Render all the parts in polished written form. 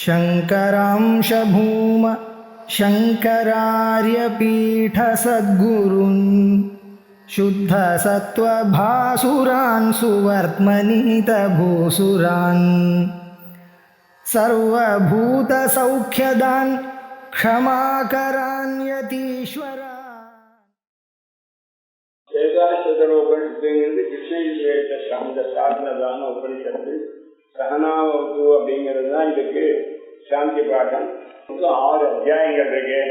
शङ्करांश भूम शङ्करार्यपीठसद्गुरून् शुद्धसत्त्वभासुरान् सुवर्त्मनीतभूसुरान् सर्वभूतसौख्यदान् क्षमाकरान् यतीश्वरान्. வேதாசதரோபனிஷத்துங்கிறது கிருஷ்ணகிரிட்ட சார்ந்ததான உபனிஷத்து. சகனாவது அப்படிங்கிறது தான் இதுக்கு சாந்தி பாடம். 6 அத்தியாயங்கள் இருக்கு.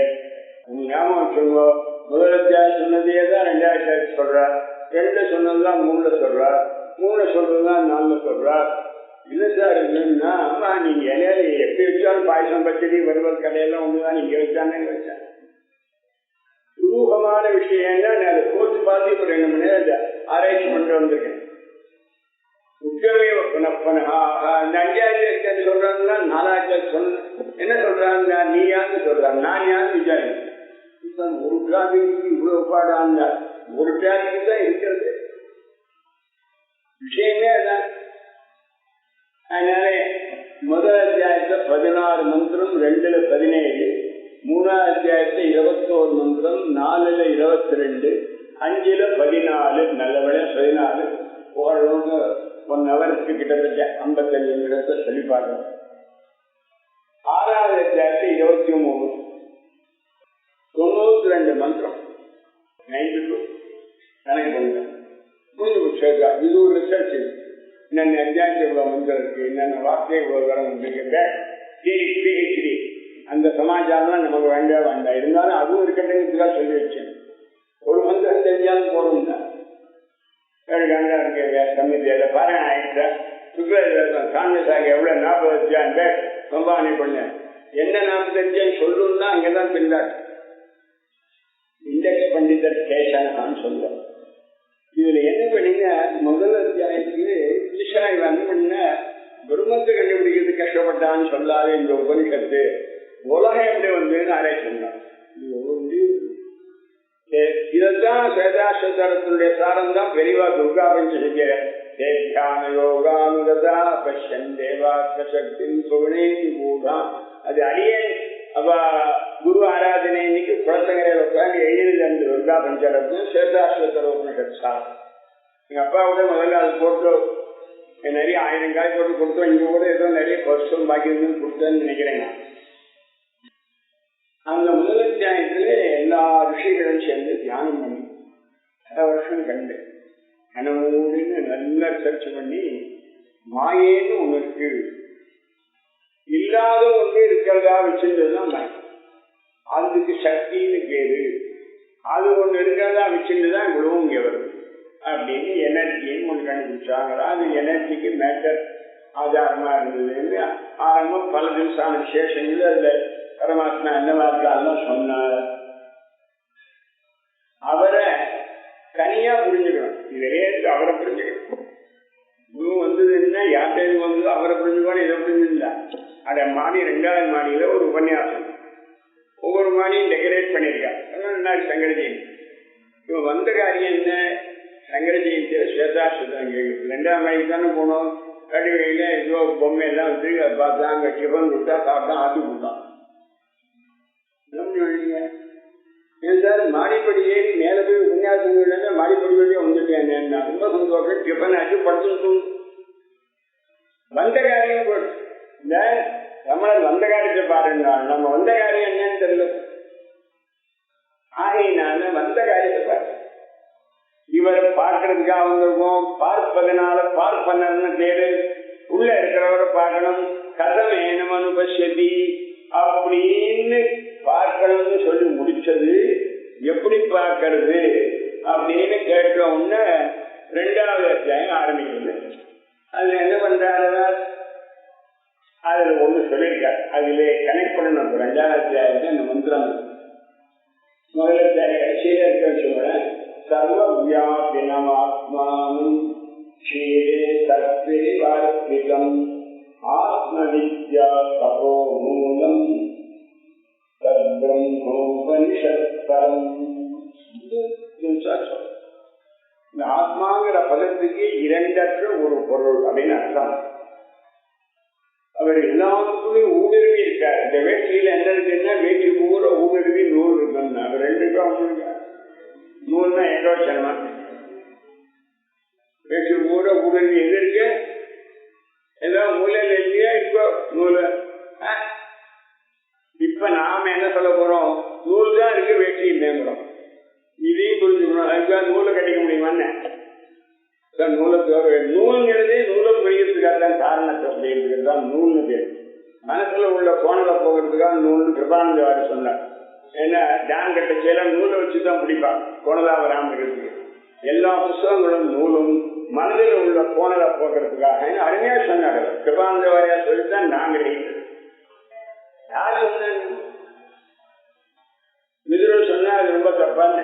ஞாபகம் சொல்லுவோம். முதல் அத்தியாயம் சொன்னதையே தான் 2வது அத்தியாயத்தை சொல்றார். 2 சொன்னதுதான் 3ல சொல்றார். 3 சொல்றதுதான் 4ல சொல்றார். இல்லை சார் இல்லைன்னா அம்மா நீங்க இலையில எப்படி வச்சாலும் பாயசம் பச்சடி வருவல் கடையெல்லாம் ஒண்ணுதான் நீங்க வச்சானே வச்சேன். சுரூபமான விஷயம்னா நான் அதை போட்டு பார்த்து இப்ப 2 மணி நேரம் ஆராய்ச்சி பண்ணிட்டு வந்திருக்கேன். உச்சமே இந்த 5வது சொல்றாங்கன்னா 4வது சொன்ன என்ன சொல்றாங்க, நீ யாரு சொல்றாங்க, நான் யாரு விசாரிக்கிறேன். ஒரு டிராபிக்கு இவ்வளவு பாடாங்க, ஒரு டிராபிக் தான் இருக்கிறது விஷயமே அதான். அதனால முதல் அத்தியாயத்துல 16 மந்திரம், 2ல 17, 3வது அத்தியாயத்துல 21 மந்திரம், 4ல 22, 5ல 14. நல்லபடியா 14 ஓரளவுக்கு 1 ஹவருக்கு கிட்டத்தட்ட 55 நிமிடத்தை சொல்லி பார்க்கணும். 6வது அத்தியாயத்துல 23, 92 மந்திரம், 92 கணக்கு பண்ணுங்க. முடிஞ்சு போச்சு. இது ஒரு ரிசர்ச். என்னென்ன அத்தியாயத்தில் இவ்வளவு மந்திரம் இருக்கு, என்னென்ன வார்த்தை இவ்வளவு வரம் இருக்கு, PhD அந்த சமாச்சாரம் நமக்கு வேண்டாம். இருந்தாலும் அதுவும் இருக்கட்டுங்கிறதுக்காக சொல்லி வச்சேன். ஒரு மந்திரம் தெரிஞ்சாலும் போடும் தான். 7 கண்டா இருக்கு சமிதியில பாராயணம் ஆயிடுச்சா. சுக்ரவேதம் சாமிசாக எவ்வளவு 40 அத்தியாயம் பேர் சம்பாவனை பண்ணேன். என்ன 40 அத்தியாயம் சொல்லும் தான் அங்கதான் பின்னாடி இண்டெக்ஸ் பண்டிதர் கேஷான்னு சொல்லுவோம். இதுல என்ன பண்ணீங்க, முதல் அத்தியாயத்துக்கு ஈஸ்வரன் வந்து பண்ண பிரம்மத்தை கண்டுபிடிக்கிறது கஷ்டப்பட்டான்னு சொல்லாது இந்த உபனிஷத்து உலகம் எப்படி வந்ததுன்னு ஆராய்ச்சி பண்ணான். இதைத்தான் வேதாசதரத்தினுடைய சாரம் தான் பெரியவா துர்கா பஞ்சசிக்க தேவியான யோகானுகதா பஷ்யன் தேவாத்ம சக்தி சுகுணே பூதா. அது அடியே அவ குரு ஆராதனை இன்னைக்கு குளத்தங்கரையில் உட்காந்து எழுதியது அந்த துர்கா பஞ்சரத்னம் சேதாஸ்வதர உபனிஷத் சாரம். எங்க அப்பாவோட முதல்ல அது போட்டு நிறைய 1000 காய் போட்டு கொடுத்தோம். இங்க கூட ஏதோ நிறைய வருஷம் பாக்கி இருந்து கொடுத்தேன்னு நினைக்கிறேன். அந்த முதல் அத்தியாயத்துல எல்லா ரிஷிகளும் சேர்ந்து தியானம் பண்ணி பல வருஷம் கண்டு கனவுன்னு நல்லா சர்ச் பண்ணி மாயேன்னு ஒண்ணு இருக்கு, இல்லாத ஒண்ணு இருக்கிறதா வச்சிருந்ததுதான் மாயம். அதுக்கு சக்தின்னு பேரு. அது ஒண்ணு இருக்கிறதா வச்சிருந்துதான் இவ்வளவும் இங்க வருது அப்படின்னு எனர்ஜின்னு ஒண்ணு கண்டுபிடிச்சாங்க. அது எனர்ஜிக்கு மேட்டர் ஆதாரமா இருந்தது. ஆரம்பம் பல திவசான விசேஷங்கள் அதுல பரமாத்மா என்ன வார்த்தாலும் சொன்னார். அவரை தனியா புரிஞ்சுக்கணும். இதே அவரை புரிஞ்சுக்கணும். குரு வந்ததுன்னா யார்கிட்ட வந்து அவரை புரிஞ்சுக்கணும், இதை புரிஞ்சுருந்தா அத மாடி 2வது மாடியில ஒரு உபன்யாசம். ஒவ்வொரு மாடியும் டெக்கரேட் பண்ணியிருக்காங்க. அதனால சங்கர ஜெயந்தி. இவன் வந்த காரியம் என்ன, சங்கர ஜெயந்தியில ஸ்வேதாஸ்வதம் கேட்குது. 2வது மாடிக்கு தானே போனோம். கடுவையில ஏதோ பொம்மை எல்லாம் வந்து அதை பார்த்தா அங்க டிஃபன் கொடுத்தா சாப்பிட்டா ஆட்டி கொடுத்தான். ஏன் சார் மாடிப்படி ஏறி மேல போய் உபன்யாசம் மாடிப்படி வழியே வந்துட்டேன். ரொம்ப சந்தோஷம். டிஃபன் ஆச்சு படுத்து வந்த காரியம் போடு. இந்த தமிழர் வந்த காரியத்தை பாருங்க. நம்ம வந்த காரியம் என்னன்னு தெரியல. ஆகையினால வந்த காரியத்தை பாருங்க. இவரை பார்க்கறதுக்காக வந்திருக்கோம். பார்ப்பதனால பார்ப்பனர்னு பேரு. உள்ள இருக்கிறவரை பார்க்கணும். கதம் ஏனம் அனுபஷதி அப்படின்னு பார்க்கணும்னு சொல்லி முடிச்சது. எப்படி பார்க்கறது அப்படின்னு கேட்ட உடனே 2வது அத்தியாயம் ஆரம்பிக்கிறது. அதுல என்ன பண்றாரு, அதுல ஒண்ணு சொல்லியிருக்காரு. அதுல கனெக்ட் பண்ணணும். 2வது அத்தியாயத்துல இந்த மந்திரம் முதல் அத்தியாயம் கடைசியில இருக்க சொல்றேன். சர்வ வியாபினமாத்மானம் க்ஷீரே சத்வே வார்த்திகம் ஆத்ம வித்யா தபோ மூலம் தத்பிரம்மோபனிஷத்பரம். இந்த ஆத்மாங்கிற பதத்துக்கு 2 ஒரு பொருள் அப்படின்னு அர்த்தம். அவர் எல்லாத்துக்குமே ஊடுருவி மனசுல உள்ள கோணலை போகிறதுக்காக நூல் கிருபானந்தவாரி சொன்னார். ஏன்னா டேம் கட்டச்செயலாம் நூலை வச்சுதான் பிடிப்பாங்க கோணலா வராமல் இருக்கு. எல்லா புஸ்தகங்களும் நூலும் மனதில் உள்ள கோணலை போகிறதுக்காக அருமையா சொன்னார். கிருபானந்தவாரியா சொல்லித்தான் நாங்கள் யாரு விதுரை சொன்னா அது ரொம்ப தப்பான்னு.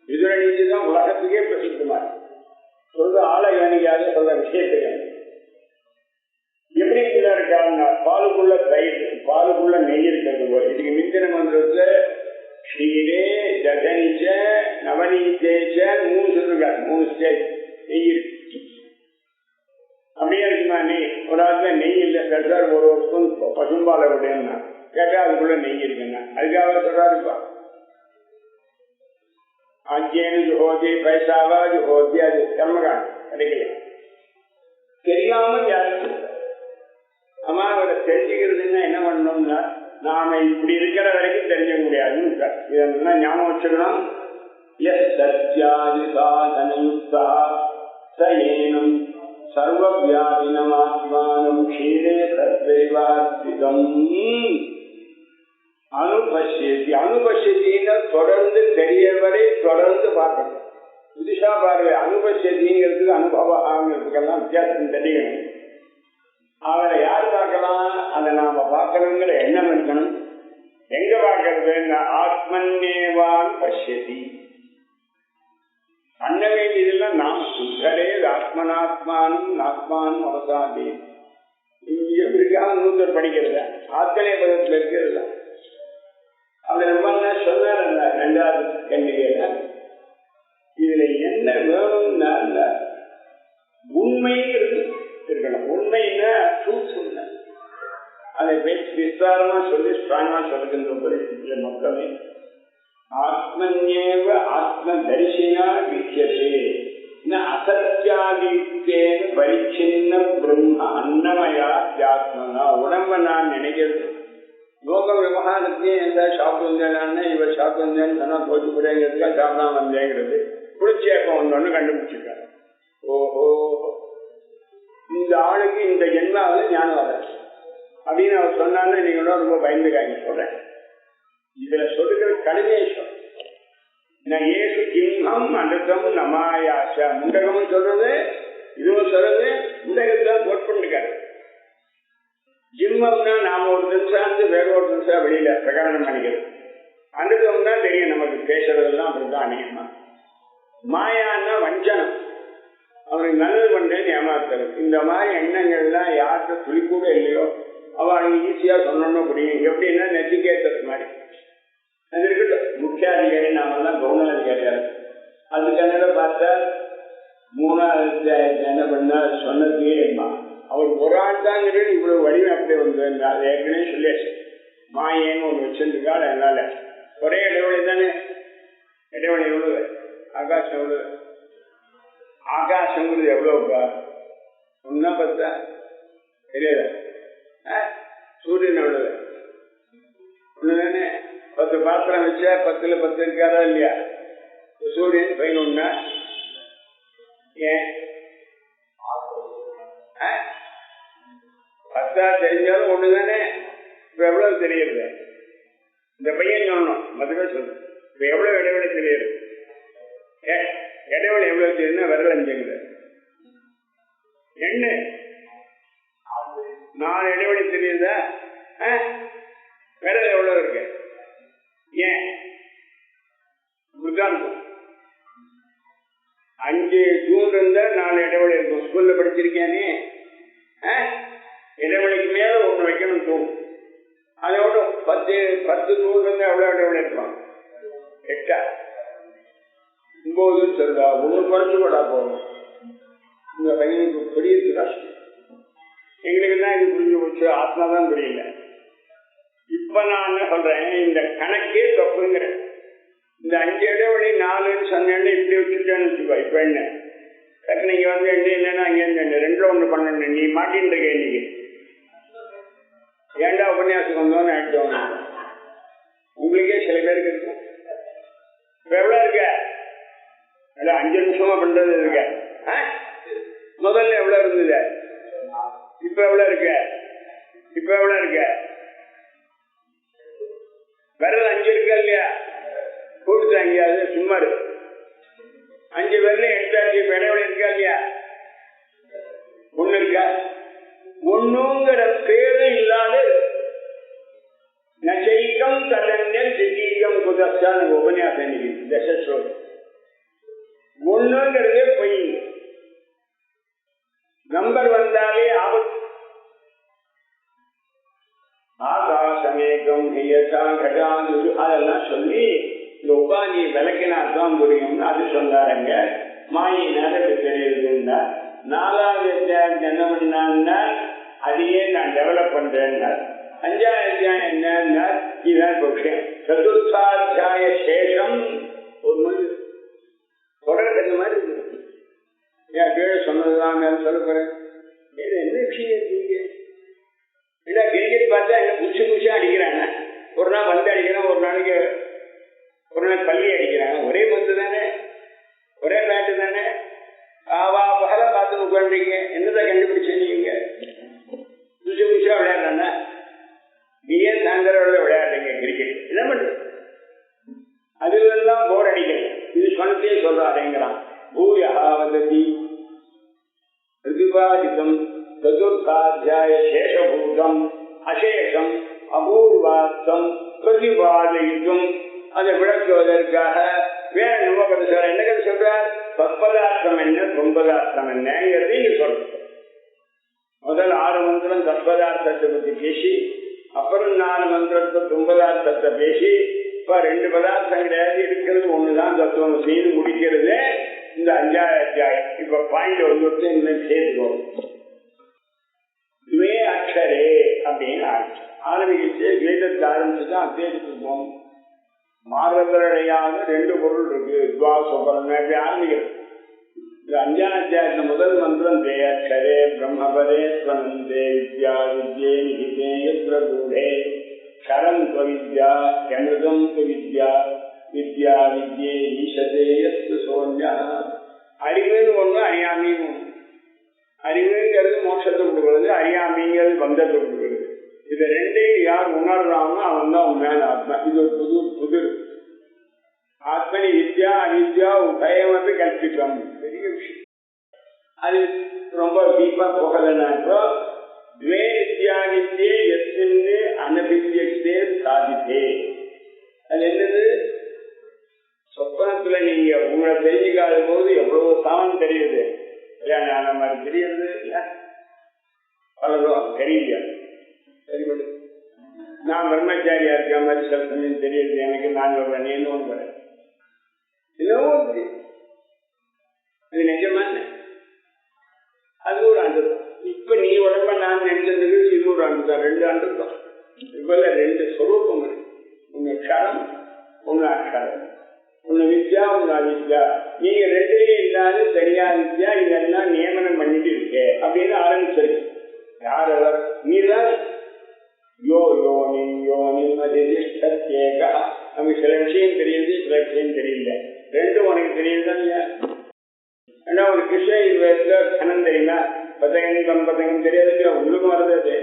விதுரை நீதி தான் உலகத்துக்கே பிரசித்தமா சொல்ற ஆளை கவனிக்காத சொல்ற விஷயத்துக்கு எப்படி கீழே இருக்காங்க. பாலுக்குள்ள தயிர், பாலுக்குள்ள நெய் இருக்கிறது போல. இதுக்கு மிந்தின மந்திரத்துல ஷீரே தகனிச்ச நவநீதேச்ச 3 சொல்லிருக்காரு. 3 ஸ்டேஜ் நெய் இருக்கு. அப்படியே இருக்குமா நெய்? ஒரு ஆளுல நெய் இல்லை சார், ஒரு ஸ்பூன் பசும்பாலை விட்டேன்னா கேட்டா அதுக்குள்ள நெய் இருக்குன்னா அதுக்காக சொல்றாருப்பா. ஆஜ்யேன்னு ஜோதி பைசாவா ஜோதி அது கர்மகான் கிடைக்கல. தெரியாமல் யாருக்கு ஆமா அவரை தெரிஞ்சுக்கிறதுன்னா என்ன பண்ணணும்னா நாம இப்படி இருக்கிற வரைக்கும் தெரிஞ்சுக்க முடியாதுன்னு இதெல்லாம் ஞாபகம் வச்சுக்கணும். எஸ் சத்யாதி சாதனயுக்தா சயேனம் சர்வவியாபினம் ஆத்மானம் க்ஷீரே சத்வைவாஸ்திதம் அனுபஷ்யதி. அனுபஷ்யத்தின்னு தொடர்ந்து தெரிய வரை தொடர்ந்து பார்க்கணும். புதுசா பார்வை. அனுபஷ்யதிங்கிறதுக்கு அனுபவங்கிறதுக்கெல்லாம் வித்தியாசம் தெரியணும். அவரை யார் பார்க்கலாம்? அதை நாம பார்க்கணுங்கிற எண்ணம் இருக்கணும். எங்க பார்க்கறது? ஆத்மன்னேவான் பஷ்யதி. பண்ண வேண்டியதெல்லாம் நாம் சுத்தரே ஆத்மனாத்மானும் ஆத்மானும் அவசாதி. இங்க இருக்காக நூத்தர் படிக்கிறத ஆத்திரேய பதத்துல இருக்கிறது. அந்த ரொம்ப சொன்னார் அந்த 2வது கண்டிகையில. இதுல என்ன வேணும்னா உண்மைங்கிறது இருக்கணும். உண்மைன்னா ட்ரூத் உண்மை. அதை விஸ்தாரமா சொல்லி ஸ்ட்ராங்கா சொல்லுகின்ற பரிசுல மக்களே ஆத்மன்யேவ ஆத்ம தரிசினா வித்தியதே அசத்தியாதித்தேன பரிச்சின்ன பிரம்ம அன்னமயா ஆத்மனா. உடம்ப நான் நினைக்கிறது லோக விவகாரத்தையும் எந்த சாப்பிட்டு வந்தேன்னா இவர் சாப்பிட்டு வந்தேன்னு சொன்னா போச்சு போறேங்கிறதுக்கா சாப்பிடாம வந்தேங்கிறது புளிச்சேப்பம் ஒன்று கண்டுபிடிச்சிருக்காரு. ஓஹோ இந்த ஆளுக்கு இந்த ஜென்மாவில் ஞானம் வர அப்படின்னு அவர் சொன்னான்னு நீங்களும் ரொம்ப பயந்துக்காங்க சொல்றேன். இதுல சொல்லுகிற கடுமையை சொல்றேன். ஏசு ஜிம்மம் அனுத்தம் நமாயாச. முண்டகமும் சொல்றது இதுவும் சொல்றது. முண்டகத்தான் கோட் பண்ணிருக்காரு. ஜிம்மம்னா நாம ஒரு நிமிஷம் வேற ஒரு நிமிஷம் வெளியில பிரகடனம் பண்ணிக்கிறது. அனுத்தம்னா தெரியும் நமக்கு பேசுறதெல்லாம் அப்படிதான் அநேகமா. மாயான்னா வஞ்சனம். அவனுக்கு நல்லது பண்றேன்னு ஏமாத்துறது. இந்த மாதிரி எண்ணங்கள்லாம் யார்கிட்ட துளி கூட இல்லையோ அவனுக்கு ஈஸியா சொன்னோன்னு புரியும். எப்படின்னா நெச்சிகேட்டது மாதிரி அது இருக்கட்டும். முக்கியாதிகாரி நாமெல்லாம் கவுனாதிகாரியா இருக்கு. அதுக்கு என்ன பார்த்தா 3வது என்ன பண்ணா சொன்னதுக்கே அவர் ஒரு ஆள் தாங்கிறது இவ்வளவு வடிவம் அப்படியே வந்து அது ஏற்கனவே சொல்லியாச்சு. மாயேன்னு ஒன்று வச்சிருக்காள். அதனால ஒரே இடைவெளி தானே. இடைவெளி எவ்வளவு? ஆகாசம் எவ்வளவு? ஆகாசங்கிறது எவ்வளவுப்பா? ஒன்னா 10 தெரியாதா? சூரியன் எவ்வளவு? ஒண்ணுதானே. 10 பாத்திரம் வச்சா 10ல் 10 இருக்காரா இல்லையா? சூரியன் 11. ஏன் 10 தெரிஞ்சாலும் ஒண்ணுதானே. இப்ப எவ்வளவு தெரியுது? இந்த பையன் சொல்லணும் மதுவே சொல்லு. இப்ப எவ்வளவு இடைவெளி தெரியுது? இடைவெளி எவ்வளவு தெரியுதுன்னா விரல் 5 எண்ணு 4 இடைவெளி தெரியுதா? விரல் எவ்வளவு இருக்கு? ஏன் இப்படிதான் இருக்கும். 5 ஜூன் இருந்தா 4 இடைவெளி இருக்கும். ஸ்கூல்ல படிச்சிருக்கேனே. இடைவெளிக்கு மேல ஒண்ணு வைக்கணும் தூண். அதோட 10 ஜூன் இருந்தா எவ்வளவு இடைவெளி இருக்கும்? 8 9 சொல்றா. ஒண்ணு குறைச்சு கூட போகணும். இந்த பையனுக்கு புரியுது கஷ்டம். எங்களுக்கு தான் இது புரிஞ்சு போச்சு. ஆத்மா தான் புரியல. இப்ப நான் என்ன சொல்றேன், இந்த கணக்கே தப்புங்கிறேன். இந்த 5 இடைவெளி 4ன்னு சொன்னேன்னு இப்படி வச்சுட்டேன்னு வச்சுக்கோ. இப்ப என்ன நீங்க வந்து என்னன்னா அங்கே 2ல் 1 பண்ணணும். நீ மாட்டின்னு இருக்க. இன்னைக்கு ஏண்டா உபன்யாசம் வந்தோன்னு ஆயிட்டோம். உங்களுக்கே சில பேருக்கு இருக்கும். இப்ப எவ்வளவு இருக்க? 5 நிமிஷமா பண்றது இருக்க. முதல்ல எவ்வளவு இருந்தது? இப்ப எவ்வளவு இருக்க? இப்ப எவ்வளவு இருக்க? விரல் 5 இருக்கா இல்லையா? கூட்டு அங்கேயாவது சும்மா இருக்கு. 5 விரல எடுத்தாச்சு. இப்ப இடைவெளி இருக்கா இல்லையா? 1 இருக்கா? 1ங்கிற பேரு இல்லாத நச்சைக்கம் ததன்யம் திடீயம் குதஸ்தான் உபன்யாசம் தசஸ்லோகம். 1ங்கிறதே பொய். நம்பர் வந்தாலே ஆபத்து. ஆகாசமேகம் அதெல்லாம் சொல்லி இந்த உபாதி விளக்கினா தான் புரியும். அது சொன்னாருங்க. மாயினால தெரியுதுன்னா 4வது அத்தியாயம் என்ன பண்ணான்னா அதையே நான் டெவலப் பண்றேன்னா 5வது அத்தியாயம் என்னன்னா இதுதான் விஷயம். சதுர்த்தாத்தியாய சேஷம் ஒரு மணி தொடர் இந்த மாதிரி ஏன் கீழே சொன்னதுதான் நான் சொல்ல போறேன். என்ன விஷயம் இருக்கீங்க இல்ல? கிரிக்கெட் பார்த்தா என்ன குச்சி குச்சியா அடிக்கிறாங்க. ஒரு நாள் வந்து அடிக்கிறான், ஒரு நாள் பள்ளி அடிக்கிறாங்க. ஒரே பந்து தானே, ஒரே பேட்டு தானே. பகல பார்த்து உட்காந்துருக்கீங்க. என்னதான் கண்டுபிடிச்சீங்க? குச்சி குச்சியா விளையாடுறாங்க. நீயே சாயந்தரம் விளையாடுறீங்க கிரிக்கெட். என்ன பண்றது? அதுலாம் போர் அடிக்கல. இது சொன்னதே சொல்றாருங்கிறான். பூயாவதி பிரதிபாதிதம் சதுர்த்தாத்தியாய சேஷபூதம் அசேஷம் அபூர்வார்த்தம் பிரதிபாதிக்கும் அதை விளக்குவதற்காக வேற நம்ம கதை சொல்ற. என்ன கதை சொல்றார்? தத்பதார்த்தம் என்ன, தொன்பதார்த்தம் என்னங்கிறது சொல்ற. முதல் 6 மந்திரம் தத்பதார்த்தத்தை பத்தி பேசி, அப்புறம் 4 மந்திரத்தை தொன்பதார்த்தத்தை பேசி, இப்ப 2 பதார்த்தம் கிடையாது, இருக்கிறது ஒண்ணுதான் தத்துவம் செய்து முடிக்கிறது இந்த 5வது அத்தியாயம். இப்ப பாயிண்ட் வந்து இன்னும் சேர்த்துக்கோம். துவே அக்ஷரே அப்படின்னு ஆரம்பிச்சு வேதத்தை ஆரம்பிச்சுதான் அத்தியாயத்துக்கு போகும். மாறுதலடையாத 2 பொருள் இருக்கு. துவா சொபரம் அப்படி ஆரம்பிக்கிறது. இந்த 5வது அத்தியாயத்துல முதல் மந்திரம் தே அக்ஷரே பிரம்மபதே ஸ்வனந்தே வித்யா வித்யே நிகிதே யத்ரகூடே ஷரம் வித்யா அமிர்தம் வித்யா வித்யா வித்யே ஈஷதே யஸ்து சோன்யா. அறிவுன்னு ஒண்ணு, அறியாமைன்னு ஒண்ணு. அறிவுங்கிறது மோட்சத்தை கொடுக்கிறது, அறியாமைங்கிறது பந்தத்தை கொடுக்கிறது. இதை 2ஐயும் யார் உணர்றானோ அவன் தான் உண்மையான ஆத்மா. இது ஒரு புதிர் ஆத்மனி வித்யா அவித்யா உபயமப்பி கல்பிக்கம். பெரிய விஷயம். அது ரொம்ப டீப்பா போகலனாக்கோ துவே வித்யாவித்யே எஸ்மின்னு அனபித்யக்தே சாதித்தே. அது என்னது? சொப்பனத்துல நீங்க உங்களை தெரிஞ்சுக்காத போது எவ்வளவு சாமம் தெரியுது. அந்த மாதிரி தெரியுது இல்ல? பலரும் தெரியல. தெரியுது. நான் பிரம்மச்சாரியா இருக்க மாதிரி சில சமயம் தெரியுது எனக்கு. நான் சொல்றேன் என்ன ஒன்று என்னவோ தெரியும். அது நிஜமா அது ஒரு ஆண்டு தான். இப்ப நீ உடம்ப நான் நினைச்சதுக்கு இது ஒரு ஆண்டு தான். 2 ஆண்டு தான். இப்பல 2 ஸ்வரூபம் இருக்கு. ஒண்ணு க்ஷரம், ஒண்ணு அக்ஷரம். ஒண்ணு வித்யா, ஒண்ணு அவித்யா. நீங்க 2லயும் இல்லாத சரியா வித்யா இதெல்லாம் நியமனம் பண்ணிட்டு இருக்க அப்படின்னு ஆரம்பிச்சிருக்கு. யார் அவர்? நீதான் யோ யோனின் யோனின் அதிஷ்டேக. நமக்கு சில விஷயம் தெரியுது, சில விஷயம் தெரியல. 2 உனக்கு தெரியுதுதான் இல்லையா? ஏன்னா ஒரு கிருஷ்ண கணம் தெரியுமா? பதங்கம் தெரியாது. உங்களுக்கு வரது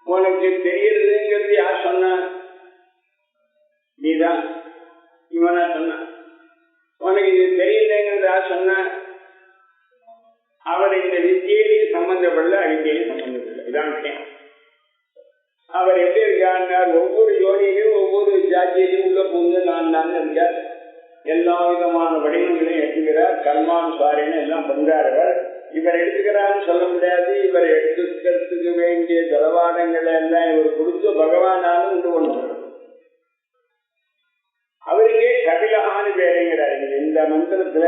உனக்கு தெரியுதுங்கிறது யார் சொன்னா? நீதான். இவனா சொன்ன? உனக்கு இது தெரியலங்கிறது யார் சொன்ன? அவர் இந்த வித்தியிலேயே சம்பந்தப்படல, அடிக்கையிலே சம்பந்தப்படல. இதான் விஷயம். அவர் எப்படி இருக்கார்? ஒவ்வொரு யோனியிலும் ஒவ்வொரு ஜாத்தியிலும் உள்ள போது நான் இருக்கார். எல்லா விதமான வடிவங்களையும் எடுத்துக்கிறார். கர்மானுசாரின்னு எல்லாம் பண்றார். இவர் எடுத்துக்கிறான்னு சொல்ல முடியாது. இவர் எடுத்துக்கிறதுக்கு வேண்டிய தளவாடங்களை எல்லாம் இவர் கொடுத்து பகவானாலும் உண்டு பண்ணுவார். அவருக்கே கபிலகான்னு பேருங்கிறார். இந்த மந்திரத்துல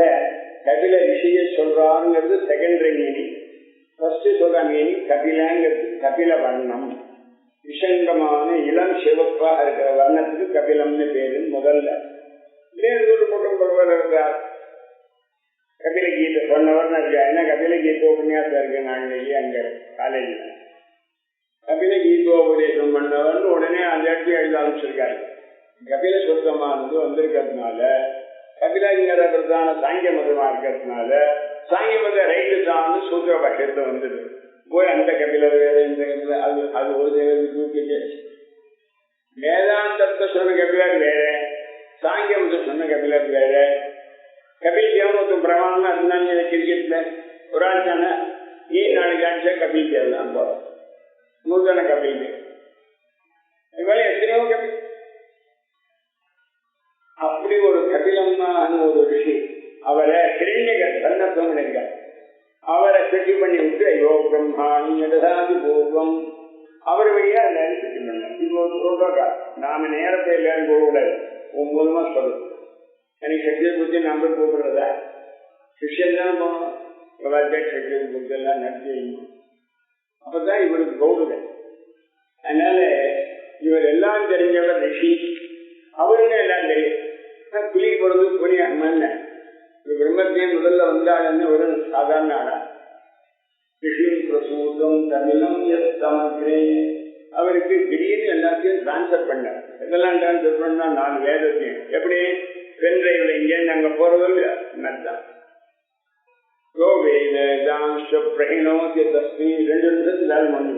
கபில ரிஷிய சொல்றாருங்கிறது செகண்டரி மீனிங். ஃபர்ஸ்ட் சொல்ற மீனிங் கபிலங்கிறது கபில வர்ணம். விஷங்கமான இளம் சிவப்பாக இருக்கிற வர்ணத்துக்கு கபிலம்னு பேரு. முதல்ல இருந்தார். கபில கீதை சொன்னவர் என்ன கபில கீதோபன்யாசம் இருக்கு நாளைக்கு அங்க காலேஜ்ல. கபில கீதோபதேசம் பண்ணவர் உடனே அந்த இடத்துல எழுத ஆரம்பிச்சிருக்காரு. கபில சுத்தமானது வந்திருக்கிறதுனால, கபிலங்கிற பிரதான சாங்கிய மதமா இருக்கிறதுனால சாங்கிய மத ரைட்டு தான் சூத்திர பட்சத்தை வந்தது. போய் அந்த கபிலர் வேற இந்த கபிலர் அது அது ஒரு தேவதை தூக்கிட்டு வேதாந்தத்தை சொன்ன கபிலர் வேற, சாங்கியத்தை சொன்ன கபிலர் வேற. கபில் தேவன் ஒருத்தன் பிரமாணமா இருந்தாலும் கிரிக்கெட்ல ஒரு ஆள் தானே நாளைக்கு ஆச்சா கபில் தேவ் தான் போறோம், நூதன கபில் தேவ். இதுவேளை எத்தனையோ கபில். அப்படி ஒரு கபிலம்மான ஒரு ரிஷி, அவரை கிரண்யகர் சன்னத்தம் இருக்கார், அவரை செட்டி பண்ணி விட்டு ஐயோ பிரம்மாணி எதாதி பூர்வம் அவர் வழியா எல்லாரும் செட்டி பண்ணார். இது ஒரு புரோட்டோக்கால். நாம நேரத்தை எல்லாரும் போகக்கூடாது, மூலமா சொல்லணும். எனக்கு சக்தியை பற்றி நம்பர் கூப்பிடுறதா சிஷியன் தானே போகணும். சக்தியை பற்றி எல்லாம் நடத்தி வைக்கணும். அப்பதான் இவருக்கு கௌரவம். அதனால இவர் எல்லாம் தெரிஞ்சவர் ரிஷி, அவருங்க எல்லாம் தெரியும். புலி பொழுது புலி அம்மன் பிரம்மத்தையே முதல்ல வந்தாளுன்னு ஒரு சாதாரண ஆளா ரிஷி பிரசூதம் தமிழம் சமக்கிறே. அவருக்கு திடீர்னு எல்லாத்தையும் டிரான்ஸ்பர் பண்ணார். எதெல்லாம் டிரான்ஸ்பர் பண்ணா 4 வேதத்தையும் எப்படி பெண்றைகளை இங்கேருந்து அங்க போறது இல்லையா தான் 2 நிமிஷத்துல மணி.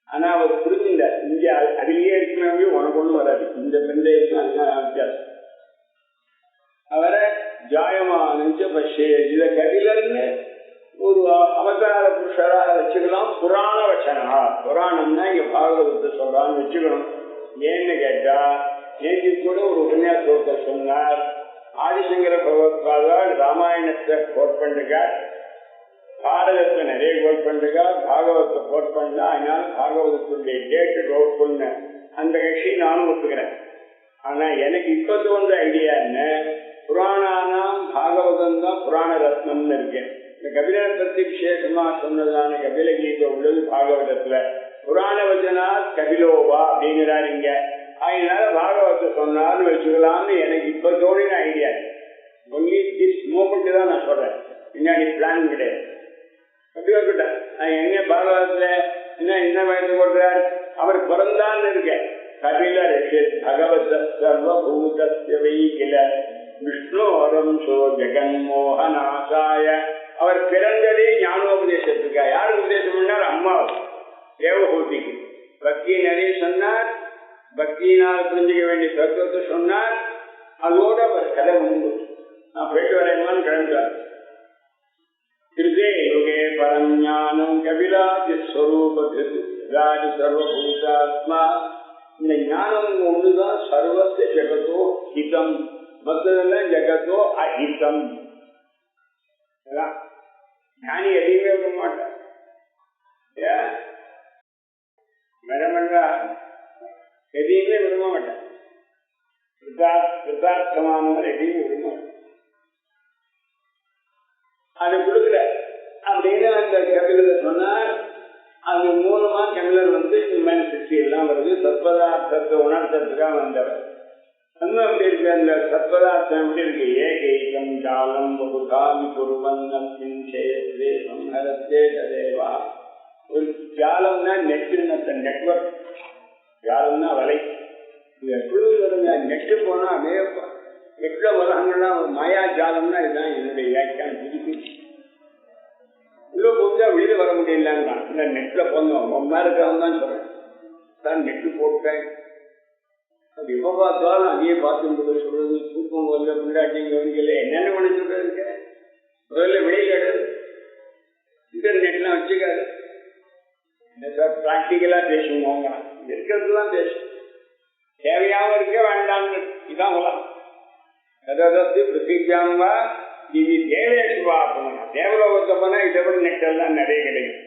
ஆனா அவர் புரிஞ்சுட்டார், இங்க அதிலேயே இருக்கவே உனக்கு ஒண்ணு வராது, இந்த பெண்டை வித்தியாசம். அவரை ஜாயமானு பஷே இத கபிலன்னு ஒரு அவதார புருஷராக வச்சுக்கலாம். புராண வச்சனா, புராணம்னா இங்க பாகவதத்தை சொல்றான்னு வச்சுக்கணும். ஏன்னு கேட்டா நேற்று கூட ஒரு உபன்யாசத்தை சொன்னார். ஆதிசங்கர பகவத்பாதால் ராமாயணத்தை கோட் பண்ணிருக்கார், பாரதத்தை நிறைய கோட் பண்ணிருக்கார், பாகவத்தை கோட் பண்ணா. அதனால பாகவதத்துடைய டேட்டு கோட் பண்ண அந்த கட்சி நானும் ஒத்துக்கிறேன். ஆனா எனக்கு இப்ப தோன்ற ஐடியா என்ன, புராணானாம் பாகவதம் தான் புராண ரத்னம்னு இருக்கேன். இந்த கபிலனை பத்தி விசேஷமா சொன்னதான கபில கீதை உள்ளது பாகவதத்துல. புராண வச்சனா கபிலோவா அப்படிங்கிறாரு இங்க. அதனால பாகவத்தை சொன்னார்னு வச்சுக்கலாம்னு எனக்கு இப்ப தோணின ஐடியா. ஒன்லி திஸ் மூமெண்ட் தான் நான் சொல்றேன், பின்னாடி பிளான் கிடையாது. அப்படி இருக்கட்ட நான் எங்க பாகவதத்துல என்ன வயது கொடுறார், அவர் பிறந்தான்னு இருக்கேன். கபில ரிஷி பகவத சர்வபூதஸ்ய வைகில விஷ்ணோரம் சோ ஜெகன்மோகனாசாய. அவர் பிறந்ததே ஞானோபதேசத்துக்கா. யார் உபதேசம் பண்ணார்? அம்மாவுக்கு, தேவகூதிக்கு. பக்தி நிறைய சொன்னார், பக்தியினால் புரிஞ்சுக்க வேண்டிய தத்துவத்தை சொன்னார். அதோடு அவர் கதை உண்டு. நான் போயிட்டு வரேன் கிளம்பிட்டார். திருதே யுகே பரம் ஞானம் கபிலாதி ஸ்வரூபதி சர்வபூதாத்மா. இந்த ஞானம் ஒண்ணுதான் சர்வஸ்ய ஜெகத்தோ ஹிதம், மற்றதெல்லாம் ஜெகத்தோ அஹிதம். ஞானி எதையுமே விட மாட்டார். மரமண்டா எதையுமே விரும்ப மாட்டார். கிருதார்த்தமானவர் எதையும் விரும்ப மாட்டார். அது கொடுக்கல அப்படின்னு அந்த கபிலர் சொன்னார். அது மூலமா கபிலர் இந்த மாதிரி சிருஷ்டி எல்லாம் வருது. சத்பதார்த்தத்தை உணர்த்தத்துக்காக வந்தவர். இன்னும் அப்படி இருக்கு, அந்த சத்பதார்த்தம் எப்படி இருக்கு, ஏகைகம் ஜாலம் பகுதாமி குருவன்னே சம்ஹரத்தே ததேவா. ஒரு ஜாலம்னா நெட்டு, நெட்வொர்க். ஜாலம்னா வலை. இது எப்படி வருங்க, நெட்டு போனா அப்படியே நெட்ல உலகங்கள்லாம் மாயா ஜாலம்னா இதுதான் என்னுடைய வியாக்கியானம். புதுசு உள்ள போகுதா வெளியில வர முடியலான்னு இந்த நெட்ல போனோம் ஒன்னா இருக்கான்னு தான் சொல்றேன். தான் நெட்டு போட்டேன். எப்ப பார்த்தாலும் அதையே பார்த்து சொல்றது, தூக்கம் போல முன்னாடிங்க என்னென்ன பண்ணி சொல்றதுக்கு முதல்ல வெளியில இன்டர்நெட்லாம் வச்சுக்காது. பிராக்டிக்கலா பேசுவோங்க, இருக்கிறதுலாம் பேசும். தேவையாவும் இருக்க வேண்டாம்னு இதான் உலகம். அதாவது பிருத்திவியாம்பா இது தேவேஷு பார்க்கணும். தேவலோகத்தை போனா இதை விட நெட் எல்லாம் நிறைய கிடைக்கும்.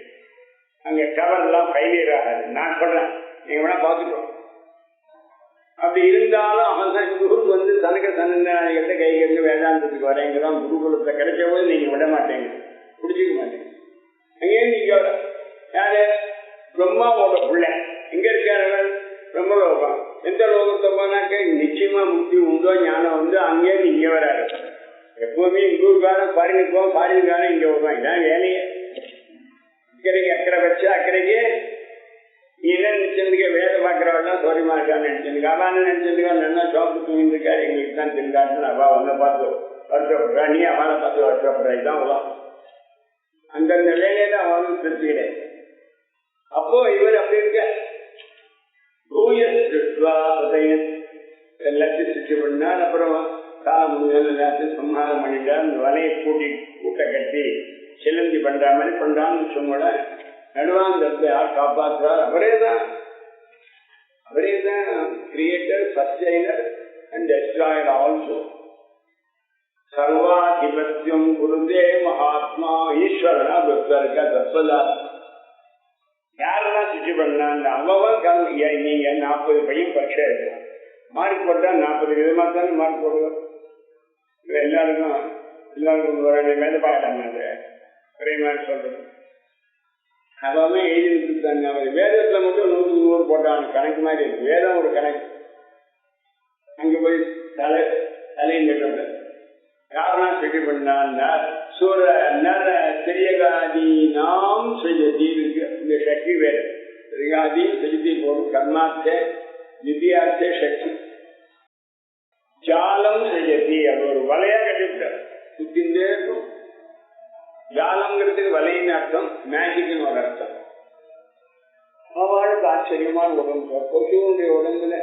அங்க டவர் எல்லாம் ஃபெயிலியர் ஆகாது. நான் சொல்றேன், நீங்க வேணா பார்த்துக்கோ. அப்படி இருந்தாலும் அவன் தான் குரு தனக்கு சன்னாதிகள்கிட்ட கை கட்டு வேதாந்தத்துக்கு வரேங்கிறான். குருகுலத்தை கிடைச்ச போது நீங்க விட மாட்டேங்க, பிடிச்சிக்க மாட்டேங்க. அங்கேயே நீங்க யாரு பிரம்மாவோட பிள்ளை எங்க இருக்காரு? பிரம்மலோகம். எந்த லோகத்தை போனாக்க நிச்சயமா முக்தி உண்டோ ஞானம் உண்டோ அங்கேயே இங்க வராது. எப்பவுமே இங்க ஊருக்காரன் பாரினுக்கு போவோம், பாரினுக்காரன் இங்க வருவான். இதான் வேலையே. இக்கரைக்கு அக்கறை வச்சு அக்கறைக்கு நீ என்ன நினைச்சிருக்க, வேலை பார்க்கிறவெல்லாம் சோரியமா இருக்கான்னு நினைச்சிருக்க. அவான்னு நினைச்சிருக்கா நல்லா சோப்பு தூங்கிட்டு இருக்காரு, எங்களுக்கு தான் தெரிஞ்சாருன்னு அவா ஒன்ன பார்த்து வருத்தப்படுறா, நீ அவனை பார்த்து வருத்தப்படுறா. இதுதான் உலகம். அந்தந்த வேலையில அவனுக்கு திருப்தி கிடையாது. அப்போ இவர் அப்படி இருக்க எல்லாத்தையும் சிருஷ்டி பண்ணார். அப்புறம் காலம் முடிஞ்சது எல்லாத்தையும் சம்ஹாரம் பண்ணிட்டார். இந்த வலையை கூட்ட கட்டி சிலந்தி பண்ற மாதிரி பண்றான்னு சொன்னோட நடுவாங்க யார் காப்பாற்றுறார்? அவரே தான் creator, sustainer and destroyer also. சர்வாதிபத்தியம் குருதே மகாத்மா ஈஸ்வரனா பக்தருக்கா தத்வதாத். யாரெல்லாம் சுற்றி பண்ணாங்க அவன் நீங்க 40 பையன் பரீட்சை இருக்கலாம், மார்க் போட்டா 40 விதமா தானே மார்க் போடுவோம். எல்லாருக்கும் மேல பார்க்கலாங்க ஒரே மாதிரி சொல்றது. அவன் எழுதி கொடுத்தாங்க. அவர் வேதத்துல மட்டும் 100க்கு 100 போட்டான். கணக்கு மாதிரி இருக்கு. வேதம் ஒரு கணக்கு. அங்க போய் தலையின் யாரெல்லாம் சுற்றி பண்ணான்னா சூர நர திரியகாதி நாம் செய்யதி இருக்கு. இந்த சக்தி வேறு திரிகாதி செலுத்தி போடும். கர்மார்த்தே நிதியார்த்தே சக்தி. ஜாலம் செய்யதி அது ஒரு வலையா கட்டிவிட்டார். சுத்தின்றே இருக்கும். ஜாலம்ங்கிறதுக்கு வலையின் அர்த்தம், மேஜிக்னு ஒரு அர்த்தம். அவளுக்கு ஆச்சரியமான உடம்பு. கொசுடைய உடம்புல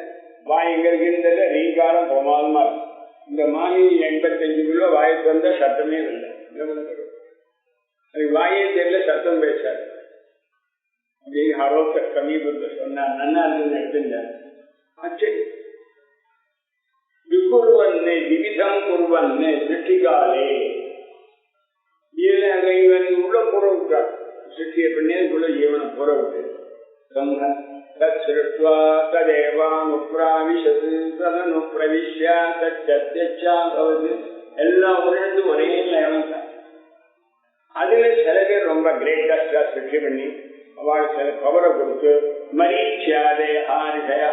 வாய் எங்க இருக்கின்றத ரீங்காரம் பிரமாதமா இருக்கும். இந்த மாமி 85 கிலோ வாயை தந்த சத்தமே இல்லை. அது வாயே தெரியல, சத்தம் பேசாது. ஹரோக்க கமீபத்தை சொன்னா நன்னா இருக்குன்னு எடுத்துட்டார். ஆச்சரிய விகுர்வன்னே விவிதம் குருவன்னே சிருஷ்டிகாலே. இதுல இவன் உள்ள புற விட்டார். சிருஷ்டிய பண்ணேக்குள்ள ஜீவனை புற விட்டு எல்லாம் உணர்ந்து ஒரே லெவல் தான். அதுல சில பேர் ரொம்ப கிரேட்டஸ்டா சிருஷ்டி பண்ணி அவள் சில கவரை கொடுத்து மரீட்சியாதே ஹாரிஷயா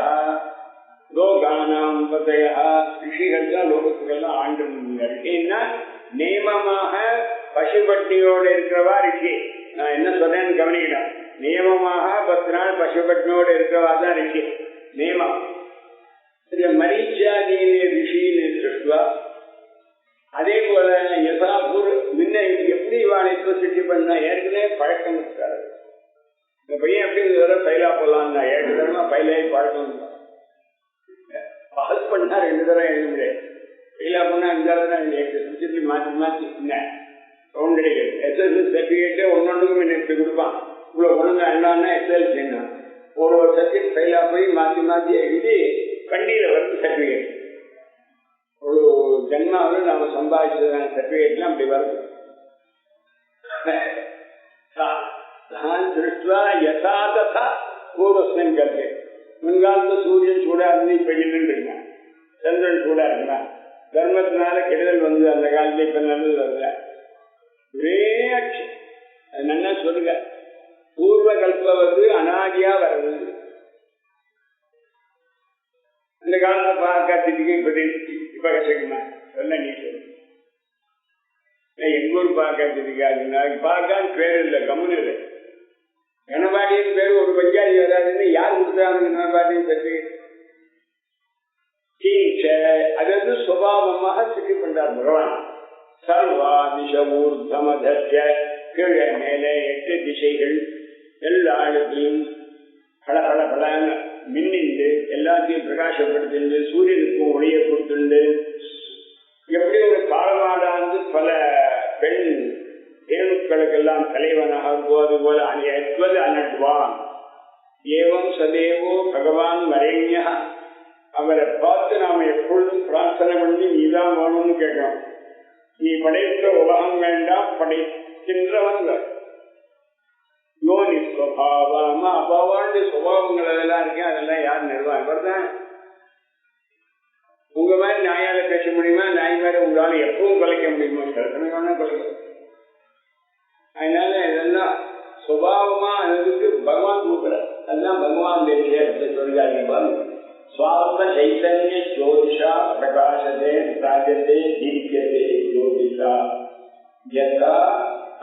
லோகானாம் பதயா ரிஷிகள் தான் லோகத்துக்கெல்லாம் ஆண்டு ஏன்னா நியமமாக பசுபட்னியோடு இருக்கிறவா ரிஷி. நான் என்ன சொல்றேன்னு கவனிக்கணும். நியமமாக 10 நாள் பசுபட்னியோடு இருக்கிறவா தான் ரிஷி நியமம். மரீட்சாதீனே ரிஷின்னு சொல்லுவா. அதே போல யசாபூர் முன்ன எப்படி வாழைக்கு சிட்டி பண்ணா ஏற்கனவே பழக்கம் இருக்காரு. இந்த பையன் எப்படி வர பயிலா போடலான்னா ஏற்கனவே பயிலாகி பழக்கம் பாஸ் பண்ணா 2 தடவை எழுத முடியாது. பயிலா பண்ணா 5 தடவை எழுதி மாற்றி மாற்றி என்ன ரவுண்ட் அடிக்கிறது. எஸ்எஸ்எல் சர்டிஃபிகேட்டே ஒன்னொன்றுக்கும் எனக்கு கொடுப்பான். இவ்வளவு ஒழுங்கு என்னன்னா எஸ்எல்சி என்ன ஒரு சப்ஜெக்ட் ஃபெயிலா போய் மாற்றி மாற்றி எழுதி வண்டியில வருது சர்டிஃபிகேட். ஒரு ஜென்மாவில் நாம சம்பாதிச்சதான சர்டிஃபிகேட்லாம் அப்படி வருது. யதாதா பூர்வஸ்மின் கருத்து. முன்காலத்து சூரியன் சூடா இருந்து இப்ப இல்லைன்னு இருக்கான். சந்திரன் சூடா இருக்கான். தர்மத்தினால கெடுதல் வந்து அந்த காலத்துல இப்ப நல்லது வரல. ஒரே ஆட்சி. அது நல்லா சொல்லுங்க. பூர்வ கல்பம் வந்து அனாதியா வருது. அந்த காலத்தை பார்க்கறதுக்கு இப்ப கஷ்டமா சொல்ல நீ சொல்லு. எங்க ஊர் பார்க்கறதுக்கு பார்க்காம பேர் இல்லை, கம்முன்னு இல்லை. கணபாடியின் பேர் ஒரு பஞ்சாயி வராதுன்னு யார் கொடுத்தாங்க? கணபாடியின் சர்டிபிகேட் அது வந்து சுபாவமாக சிட்டி பண்றார் பகவான். சர்வா திசமூர்தமதற்ற கீழே மேலே 8 திசைகள் எல்லா இடத்தையும் பல பலன்னு மின்னிண்டு எல்லாத்தையும் பிரகாசப்படுத்திண்டு சூரியனுக்கும் ஒளியை கொடுத்துண்டு எப்படி ஒரு காலமாடாந்து பல பெண் தேனுக்களுக்கெல்லாம் தலைவனாக போது போல எத்வது அனட்வான் ஏவம் சதேவோ பகவான் வரேண்யா. அவரை பார்த்து நாம எப்பொழுதும் பிரார்த்தனை பண்ணி நீதான் வேணும்னு கேட்கணும். நீ படைத்த உலகம் வேண்டாம், படைக்கின்றவங்க யோனி சுவாவமா அப்பாவாண்டு சுபாவங்கள் அதெல்லாம் இருக்கேன். அதெல்லாம் யார் நிறுவா? இவர் தான். உங்க மாதிரி நாயால பேச முடியுமா? நாய் மாதிரி உங்களால எப்பவும் குலைக்க முடியுமா? சில குலைக்க. அதனால இதெல்லாம் சுபாவமா அதுக்கு பகவான் கொடுக்குறார். அதுதான் பகவான் தேசிய சொல்கிறாங்க. சுவாத்ம சைத்தன்ய ஜோதிஷா பிரகாசதே ராஜதே தீபியதே ஜோதிஷா யதா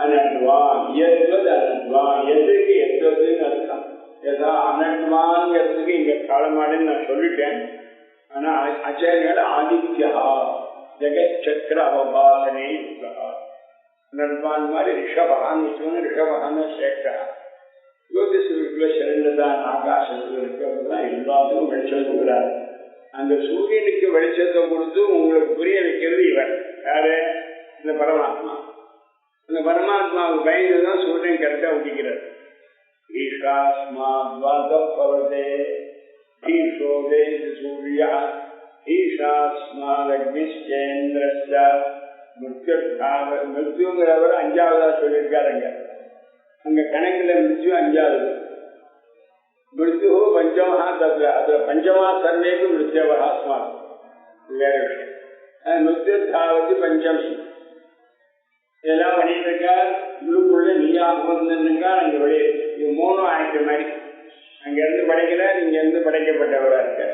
அனட்வான் எத்வது அனட்வான். எதுக்கு எத்வதுன்னு அர்த்தம். யதா அனட்வான்ங்கிறதுக்கு இங்க காலமாடுன்னு நான் சொல்லிட்டேன். ஆனா ஆச்சாரியால் ஆதித்யா ஜெகச்சக்கர அவபாசனே நண்பான் மாதிரி ரிஷபான்னு வச்சுக்கோங்க. ரிஷபான்னு சேட்டா ஜோதிஷத்துக்குள்ள சிறந்ததான் ஆகாசத்தில் இருக்கிறதுதான் எல்லாத்துக்கும் வெளிச்சம் கொடுக்குறாரு. அந்த சூரியனுக்கு வெளிச்சத்தை கொடுத்து உங்களுக்கு புரிய வைக்கிறது இவர் யாரு? இந்த பரமாத்மா. அந்த பரமாத்மாவுக்கு பயந்துதான் சூரியன் கரெக்டா உதிக்கிறார். ஈஷாஸ்மாத்வாதப்பவதே ஈஷோதே சூர்யா ஈஷாஸ்மாதக்னிச்சேந்திரஸ்ய மிருத்யுங்கிறவர் அஞ்சாவதா சொல்லியிருக்காருங்க. அங்க கணக்குல மிருத்யு அஞ்சாவது, மிருத்யு பஞ்சமஹா தத்ர, அதுல பஞ்சமா சர்வேக்கு மிருத்யவஹா ஸ்மாத் வேற விஷயம். மிருத்யுத்தாவதி பஞ்சமி இதெல்லாம் பண்ணிட்டு இருக்கார். உள்ளுக்குள்ள நீயா அமர்ந்துருக்கார். அங்க வெளியே இது மூணும் ஆயிட்ட மாதிரி அங்க இருந்து படைக்கிறார், இங்க இருந்து படைக்கப்பட்டவரா இருக்கார்.